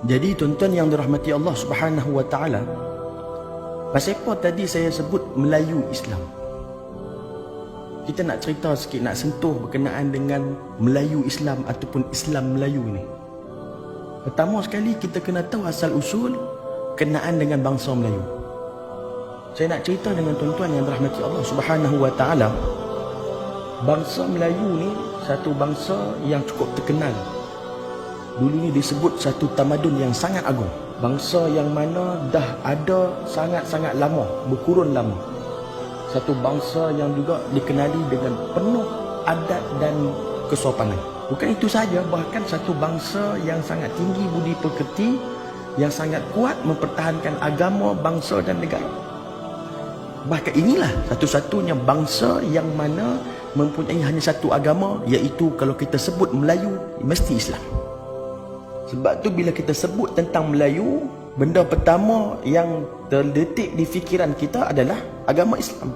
Jadi tuan-tuan yang dirahmati Allah Subhanahu wa taala, pasal apa tadi saya sebut Melayu Islam? Kita nak cerita sikit, nak sentuh berkenaan dengan Melayu Islam ataupun Islam Melayu ni. Pertama sekali kita kena tahu asal usul kenaan dengan bangsa Melayu. Saya nak cerita dengan tuan-tuan yang dirahmati Allah Subhanahu wa taala. Bangsa Melayu ni satu bangsa yang cukup terkenal. Dulu ni disebut satu tamadun yang sangat agung. Bangsa yang mana dah ada sangat-sangat lama, berkurun lama. Satu bangsa yang juga dikenali dengan penuh adat dan kesopanan. Bukan itu saja, bahkan satu bangsa yang sangat tinggi budi pekerti, yang sangat kuat mempertahankan agama, bangsa dan negara. Bahkan inilah satu-satunya bangsa yang mana mempunyai hanya satu agama, iaitu kalau kita sebut Melayu, mesti Islam. Sebab tu bila kita sebut tentang Melayu, benda pertama yang terdetik di fikiran kita adalah agama Islam.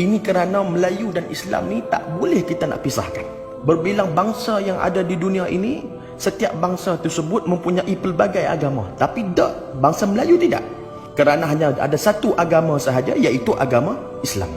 Ini kerana Melayu dan Islam ni tak boleh kita nak pisahkan. Berbilang bangsa yang ada di dunia ini, setiap bangsa tersebut mempunyai pelbagai agama. Tapi tak, bangsa Melayu tidak. Kerana hanya ada satu agama sahaja, iaitu agama Islam.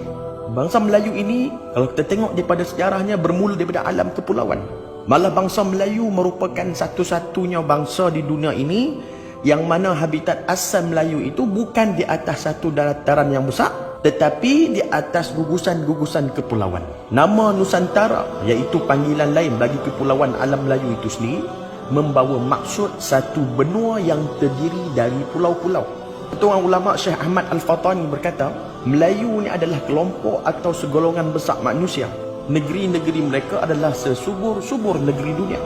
Bangsa Melayu ini, kalau kita tengok daripada sejarahnya, bermula daripada alam kepulauan. Malah bangsa Melayu merupakan satu-satunya bangsa di dunia ini yang mana habitat asal Melayu itu bukan di atas satu dataran yang besar, tetapi di atas gugusan-gugusan kepulauan. Nama Nusantara, iaitu panggilan lain bagi kepulauan alam Melayu itu sendiri, membawa maksud satu benua yang terdiri dari pulau-pulau. Ketua ulama Syekh Ahmad Al-Fatani berkata, Melayu ni adalah kelompok atau segolongan besar manusia. Negeri-negeri mereka adalah sesubur-subur negeri dunia.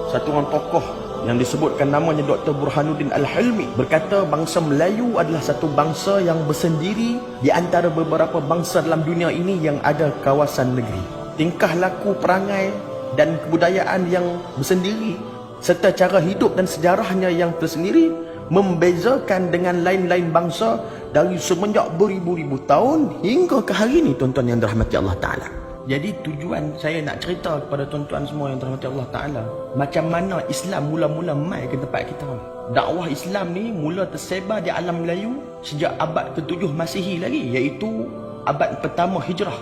Satu orang tokoh yang disebutkan namanya Dr. Burhanuddin Al-Hilmi berkata bangsa Melayu adalah satu bangsa yang bersendiri di antara beberapa bangsa dalam dunia ini yang ada kawasan negeri. Tingkah laku, perangai dan kebudayaan yang bersendiri serta cara hidup dan sejarahnya yang tersendiri membezakan dengan lain-lain bangsa dari semenjak beribu-ribu tahun hingga ke hari ini, tuan-tuan yang dirahmati Allah Ta'ala. Jadi tujuan saya nak cerita kepada tuan-tuan semua yang dirahmati Allah Ta'ala, macam mana Islam mula-mula mai ke tempat kita. Dakwah Islam ni mula tersebar di alam Melayu sejak abad ke-7 Masihi lagi, iaitu abad pertama Hijrah,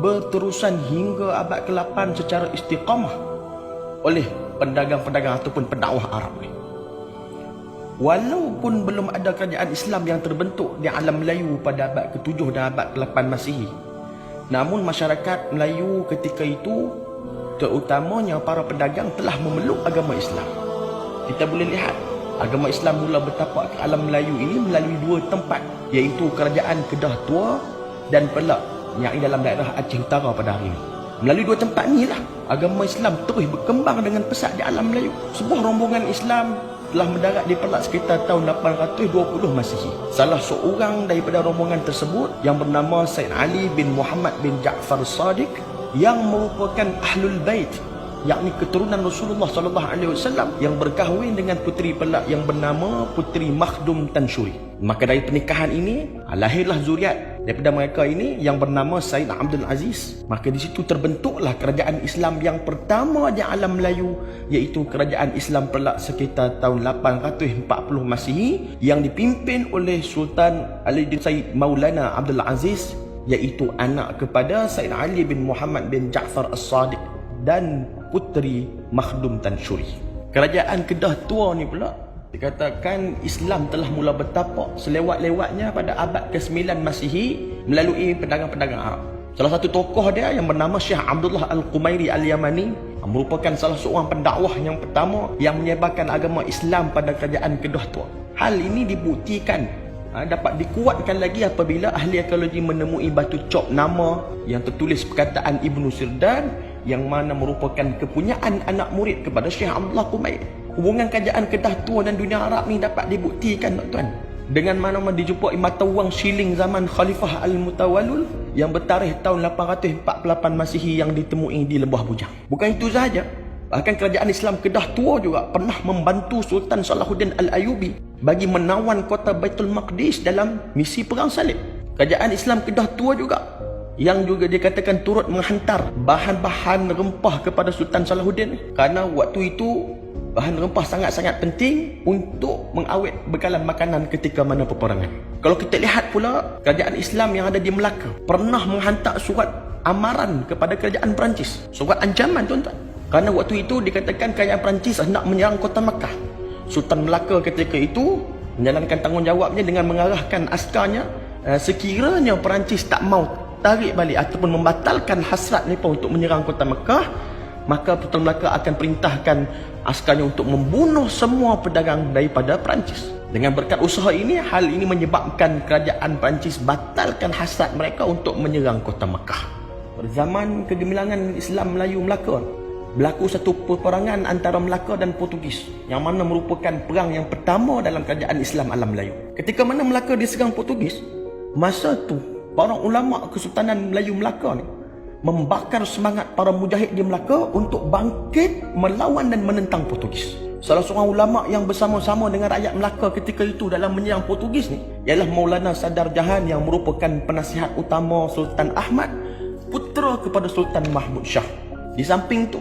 berterusan hingga abad ke-8 secara istiqamah oleh pedagang-pedagang ataupun pendakwah Arab ni. Walaupun belum ada kerajaan Islam yang terbentuk di alam Melayu pada abad ke-7 dan abad ke-8 Masihi, namun masyarakat Melayu ketika itu, terutamanya para pedagang, telah memeluk agama Islam. Kita boleh lihat agama Islam mula bertapak ke alam Melayu ini melalui dua tempat, iaitu kerajaan Kedah Tua dan Perak yang di dalam daerah Aceh Utara pada hari ini. Melalui dua tempat inilah agama Islam terus berkembang dengan pesat di alam Melayu. Sebuah rombongan Islam telah mendarat di Perak sekitar tahun 820 Masihi. Salah seorang daripada rombongan tersebut yang bernama Said Ali bin Muhammad bin Ja'far As-Sadiq, yang merupakan Ahlul Bait, yakni keturunan Rasulullah SAW, yang berkahwin dengan puteri Perak yang bernama Puteri Makhdum Tanshuri. Maka dari pernikahan ini lahirlah zuriat daripada mereka ini yang bernama Said Abdul Aziz. Maka di situ terbentuklah kerajaan Islam yang pertama di alam Melayu, iaitu kerajaan Islam Perak sekitar tahun 840 Masihi, yang dipimpin oleh Sultan Ali bin Said Maulana Abdul Aziz, iaitu anak kepada Said Ali bin Muhammad bin Ja'far As-Sadiq dan puteri Makhdum Tanshuri. Kerajaan Kedah Tua ni pula dikatakan Islam telah mula bertapak selewat-lewatnya pada abad ke-9 Masihi melalui pedagang-pedagang Arab. Salah satu tokoh dia yang bernama Syekh Abdullah Al-Qumairi Al-Yamani merupakan salah seorang pendakwah yang pertama yang menyebarkan agama Islam pada kerajaan Kedah Tua. Hal ini dibuktikan dapat dikuatkan lagi apabila ahli arkeologi menemui batu cop nama yang tertulis perkataan Ibnu Sirdan, yang mana merupakan kepunyaan anak murid kepada Syekh Abdullah Qumairi. Hubungan kerajaan Kedah Tua dan dunia Arab ni dapat dibuktikan, tuan-tuan, dengan mana dijumpai mata wang shilling zaman Khalifah Al-Mutawallil yang bertarikh tahun 848 Masihi yang ditemui di Lebah Bujang. Bukan itu sahaja, bahkan kerajaan Islam Kedah Tua juga pernah membantu Sultan Salahuddin Al-Ayubi bagi menawan kota Baitul Maqdis dalam misi perang salib. Kerajaan Islam Kedah Tua juga yang juga dikatakan turut menghantar bahan-bahan rempah kepada Sultan Salahuddin, kerana waktu itu bahan rempah sangat-sangat penting untuk mengawet bekalan makanan ketika mana peperangan. Kalau kita lihat pula, kerajaan Islam yang ada di Melaka pernah menghantar surat amaran kepada kerajaan Perancis, surat ancaman tuan-tuan. Kerana waktu itu dikatakan kerajaan Perancis hendak menyerang kota Makkah. Sultan Melaka ketika itu menjalankan tanggungjawabnya dengan mengarahkan askarnya, sekiranya Perancis tak mau tarik balik ataupun membatalkan hasrat mereka untuk menyerang kota Makkah, maka Sultan Melaka akan perintahkan askarnya untuk membunuh semua pedagang daripada Perancis. Dengan berkat usaha ini, hal ini menyebabkan kerajaan Perancis batalkan hasrat mereka untuk menyerang kota Makkah. Pada zaman kegemilangan Islam Melayu Melaka, berlaku satu peperangan antara Melaka dan Portugis, yang mana merupakan perang yang pertama dalam kerajaan Islam alam Melayu. Ketika mana Melaka diserang Portugis, masa tu para ulama Kesultanan Melayu Melaka ni membakar semangat para mujahid di Melaka untuk bangkit melawan dan menentang Portugis. Salah seorang ulama yang bersama-sama dengan rakyat Melaka ketika itu dalam menyerang Portugis ni ialah Maulana Sadar Jahan, yang merupakan penasihat utama Sultan Ahmad, putera kepada Sultan Mahmud Shah. Di samping tu,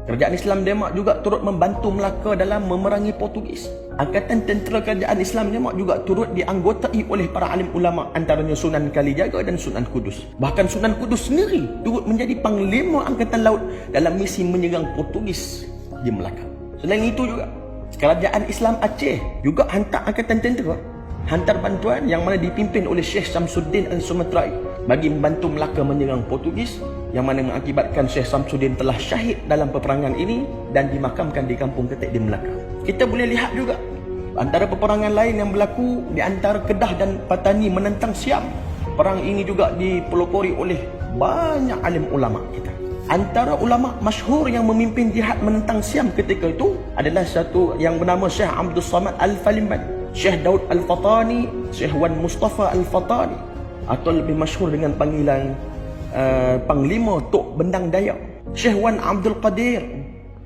kerajaan Islam Demak juga turut membantu Melaka dalam memerangi Portugis. Angkatan tentera kerajaan Islam Demak juga turut dianggotai oleh para alim ulama, antaranya Sunan Kalijaga dan Sunan Kudus. Bahkan Sunan Kudus sendiri turut menjadi panglima angkatan laut dalam misi menyerang Portugis di Melaka. Selain itu juga, kerajaan Islam Aceh juga hantar angkatan tentera, hantar bantuan yang mana dipimpin oleh Syekh Samsuddin Al-Sumatrai bagi membantu Melaka menyerang Portugis, yang mana mengakibatkan Syekh Samsuddin telah syahid dalam peperangan ini dan dimakamkan di Kampung Ketek di Melaka. Kita boleh lihat juga antara peperangan lain yang berlaku di antara Kedah dan Patani menentang Siam. Perang ini juga dipelopori oleh banyak alim ulama kita. Antara ulama masyhur yang memimpin jihad menentang Siam ketika itu adalah satu yang bernama Syekh Abdul Samad Al-Falimban, Syekh Daud Al-Fatani, Syekh Wan Mustafa Al-Fatani, atau lebih masyhur dengan panggilan Panglima Tok Bendang Dayak, Syekh Wan Abdul Qadir,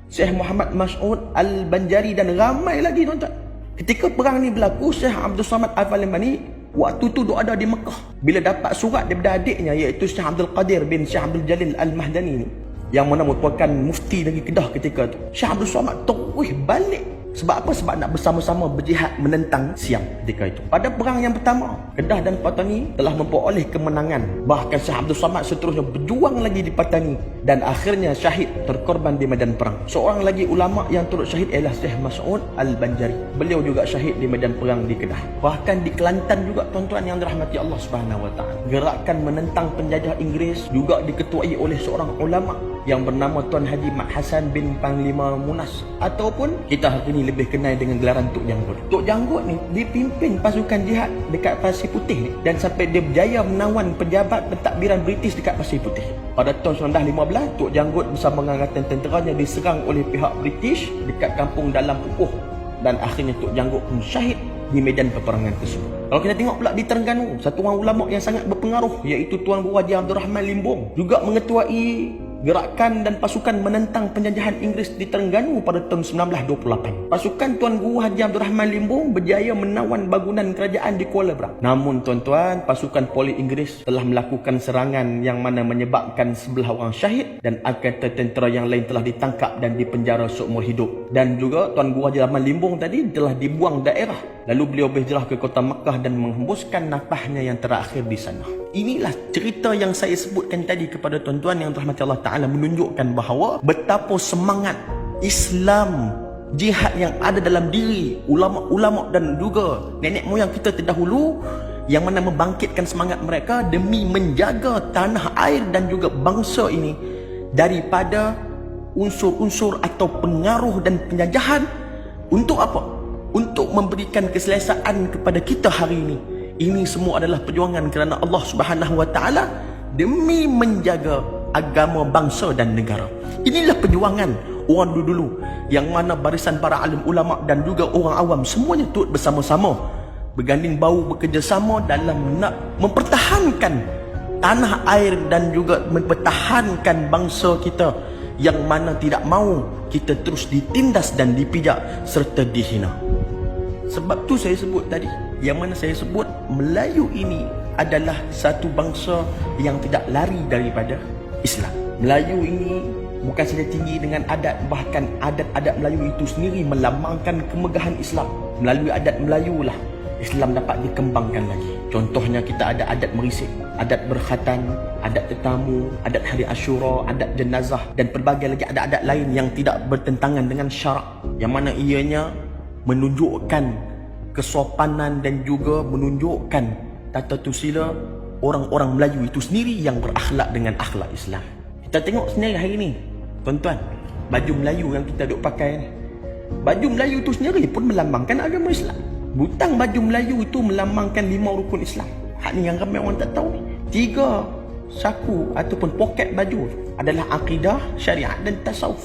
Syekh Muhammad Mas'ud Al-Banjari dan ramai lagi tuan-tuan. Ketika perang ni berlaku, Syekh Abdul Samad Al-Falimban ni waktu tu ada di Mekah. Bila dapat surat daripada adiknya, iaitu Syekh Abdul Qadir bin Syekh Abdul Jalil Al-Mahdani ni, yang mana merupakan mufti dari Kedah ketika tu, Syekh Abdul Samad terus balik. Sebab apa? Sebab nak bersama-sama berjihad menentang Siam ketika itu. Pada perang yang pertama, Kedah dan Patani telah memperoleh kemenangan. Bahkan Syekh Abdul Samad seterusnya berjuang lagi di Patani dan akhirnya syahid, terkorban di medan perang. Seorang lagi ulama yang turut syahid ialah Syekh Mas'ud Al-Banjari. Beliau juga syahid di medan perang di Kedah. Bahkan di Kelantan juga tuan-tuan yang dirahmati Allah Subhanahu Wa Taala, gerakan menentang penjajah Inggeris juga diketuai oleh seorang ulama yang bernama Tuan Haji Mat Hasan bin Panglima Munas, ataupun kita hari ini lebih kenal dengan gelaran Tok Janggut. Tok Janggut ni dipimpin pasukan jihad dekat Pasir Putih ni, dan sampai dia berjaya menawan pejabat pentadbiran British dekat Pasir Putih. Pada tahun 1915, Tok Janggut bersama dengan angkatan tenteranya diserang oleh pihak British dekat kampung Dalam Pupuh, dan akhirnya Tok Janggut pun syahid di medan peperangan tersebut. Kalau kita tengok pula di Terengganu, satu orang ulama yang sangat berpengaruh iaitu Tuan Guru Haji Abdul Rahman Limbong juga mengetuai gerakan dan pasukan menentang penjajahan Inggeris di Terengganu pada tahun 1928. Pasukan Tuan Guru Haji Abdul Rahman Limbong berjaya menawan bangunan kerajaan di Kuala Berang. Namun tuan-tuan, pasukan poli Inggeris telah melakukan serangan yang mana menyebabkan 11 orang syahid dan angkatan tentera yang lain telah ditangkap dan dipenjara seumur hidup. Dan juga Tuan Guru Haji Rahman Limbong tadi telah dibuang daerah. Lalu beliau berhijrah ke kota Makkah dan menghembuskan nafasnya yang terakhir di sana. Inilah cerita yang saya sebutkan tadi kepada tuan-tuan yang dirahmati Allah Ta'ala, menunjukkan bahawa betapa semangat Islam jihad yang ada dalam diri ulama-ulama dan juga nenek moyang kita terdahulu, yang mana membangkitkan semangat mereka demi menjaga tanah air dan juga bangsa ini daripada unsur-unsur atau pengaruh dan penjajahan. Untuk apa? Untuk memberikan keselesaan kepada kita hari ini. Ini semua adalah perjuangan kerana Allah Subhanahu Wa Taala demi menjaga agama, bangsa dan negara. Inilah perjuangan orang dulu-dulu, yang mana barisan para alim ulama dan juga orang awam semuanya turut bersama-sama berganding bahu, bekerjasama dalam nak mempertahankan tanah air dan juga mempertahankan bangsa kita, yang mana tidak mahu kita terus ditindas dan dipijak serta dihina. Sebab tu saya sebut tadi, yang mana saya sebut Melayu ini adalah satu bangsa yang tidak lari daripada Islam. Melayu ini bukan saja tinggi dengan adat, bahkan adat-adat Melayu itu sendiri melambangkan kemegahan Islam. Melalui adat Melayu lah Islam dapat dikembangkan lagi. Contohnya kita ada adat merisik, adat berkhatan, adat tetamu, adat hari Ashura, adat jenazah dan pelbagai lagi adat-adat lain yang tidak bertentangan dengan syarak, yang mana ianya menunjukkan kesopanan dan juga menunjukkan tata tusila orang-orang Melayu itu sendiri yang berakhlak dengan akhlak Islam. Kita tengok sendiri hari ni, tuan-tuan, baju Melayu yang kita duk pakai ni, baju Melayu itu sendiri pun melambangkan agama Islam. Butang baju Melayu itu melambangkan 5 rukun Islam. Hak ni yang ramai orang tak tahu ni. 3 saku ataupun poket baju adalah akidah, syariat dan tasawuf.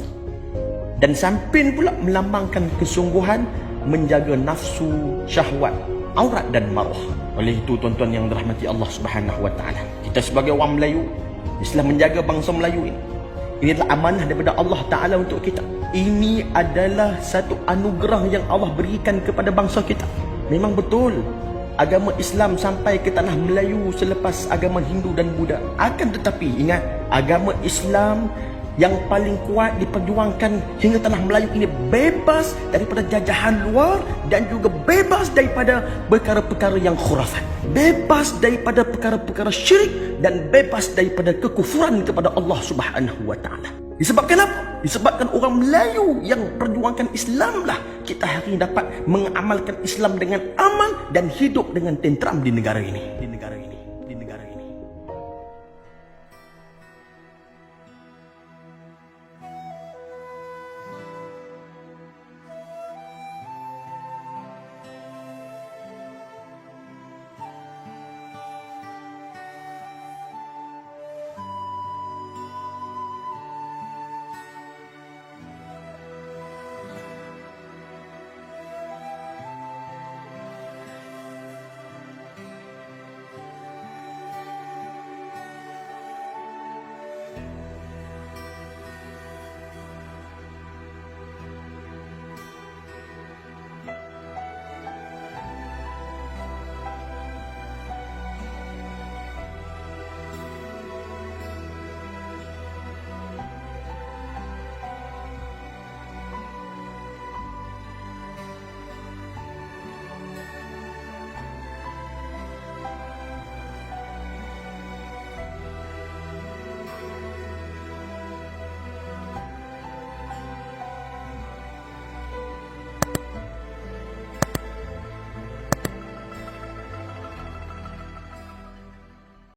Dan samping pula melambangkan kesungguhan menjaga nafsu, syahwat, aurat dan maruah. Oleh itu tuan-tuan yang dirahmati Allah Subhanahu wa taala, kita sebagai orang Melayu, Islam menjaga bangsa Melayu ini. Ini adalah amanah daripada Allah Ta'ala untuk kita. Ini adalah satu anugerah yang Allah berikan kepada bangsa kita. Memang betul, agama Islam sampai ke tanah Melayu selepas agama Hindu dan Buddha. Akan tetapi ingat, agama Islam yang paling kuat diperjuangkan hingga tanah Melayu ini bebas daripada jajahan luar dan juga bebas daripada perkara-perkara yang khurafat, bebas daripada perkara-perkara syirik dan bebas daripada kekufuran kepada Allah Subhanahu wa taala. Disebabkan apa? Disebabkan orang Melayu yang perjuangkan Islam lah kita hari ini dapat mengamalkan Islam dengan aman dan hidup dengan tenteram di negara ini.